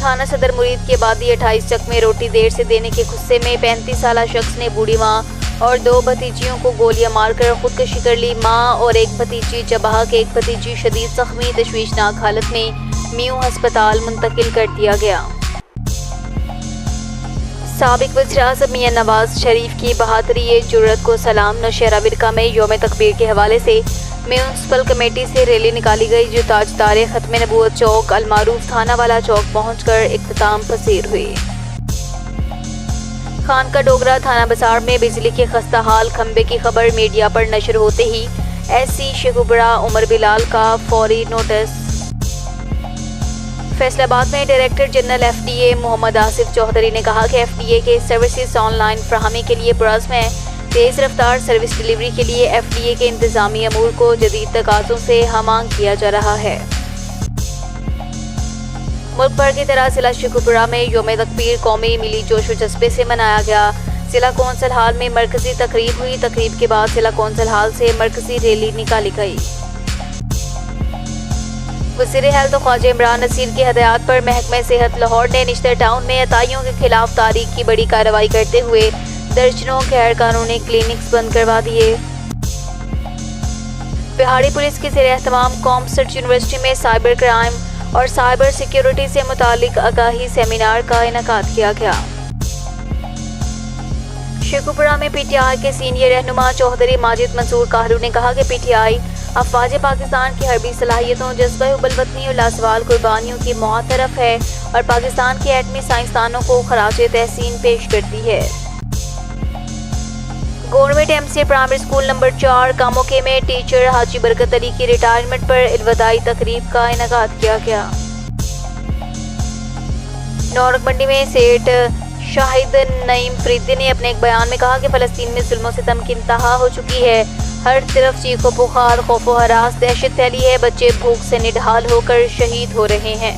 تھانہ صدر مرید کی آبادی 28 چکمے روٹی دیر سے دینے کے غصے میں 35 سالہ شخص نے بوڑھی ماں اور 2 بھتیجیوں کو گولیاں مار کر خودکشی کر لی۔ ماں اور ایک بھتیجی جبہک ایک بھتیجی شدید زخمی تشویشناک حالت میں میو ہسپتال منتقل کر دیا گیا۔ سابق وزیراعظم میاں نواز شریف کی بہادری جرأت کو سلام۔ نوشہرہ ورکا میں یوم تکبیر کے حوالے سے میونسپل کمیٹی سے ریلی نکالی گئی جو تاجدار ختم نبوت چوک المعروف تھانہ والا چوک پہنچ کر اختتام پذیر ہوئی۔ خانقاہ ڈوگرہ تھانہ بساڑ میں بجلی کے خستہ حال کھمبے کی خبر میڈیا پر نشر ہوتے ہی ایس سی شیخوپورہ عمر بلال کا فوری نوٹس۔ فیصل آباد میں director general F D A Muhammad Asif Chaudhry نے کہا کہ ایف ڈی اے کے سروسز آن لائن فراہمی کے لیے پرعزم ہے۔ تیز رفتار سروس ڈیلیوری کے لیے ایف ڈی اے کے انتظامی امور کو جدید تقاضوں سے ہم آہنگ کیا جا رہا ہے۔ ملک بھر کی طرح ضلع شیخوپورہ میں یوم تکبیر قومی ملی جوش و جذبے سے منایا گیا۔ ضلع کونسل ہال میں مرکزی تقریب ہوئی۔ تقریب کے بعد ضلع کونسل ہال سے مرکزی ریلی نکالی گئی۔ وزیر ہیلتھ خواجہ عمران نصیر کی ہدایات پر محکمہ صحت لاہور نے نشتر ٹاؤن میں عطائیوں کے خلاف تاریخ کی بڑی کارروائی کرتے ہوئے درجنوں غیر قانونی کلینکس بند کروا دیے۔ بہاڑی پولیس کے زیر اہتمام کامسٹ یونیورسٹی میں سائبر کرائم اور سائبر سیکیورٹی سے متعلق آگاہی سیمینار کا انعقاد کیا گیا۔ شیخوپورہ میں پی ٹی آئی کے سینئر رہنما چوہدری ماجد منصور کاہلو نے کہا کہ پی ٹی آئی افواج پاکستان کی حربی صلاحیتوں، جذبہ حب الوطنی اور لازوال قربانیوں کی معترف ہے اور پاکستان کے ایٹمی سائنسدانوں کو خراج تحسین پیش کرتی ہے۔ Government M C primary school number 4 Kamoke میں ٹیچر حاجی برکت علی کی ریٹائرمنٹ پر الوداعی تقریب کا انعقاد کیا گیا۔ نورک منڈی میں سیٹ شاہد نعیم فریدی نے اپنے ایک بیان میں کہا کہ فلسطین میں ظلم و ستم کی انتہا ہو چکی ہے۔ ہر طرف چیخ و پکار، خوف و ہراس، دہشت پھیلی ہے۔ بچے بھوک سے نڈھال ہو کر شہید ہو رہے ہیں۔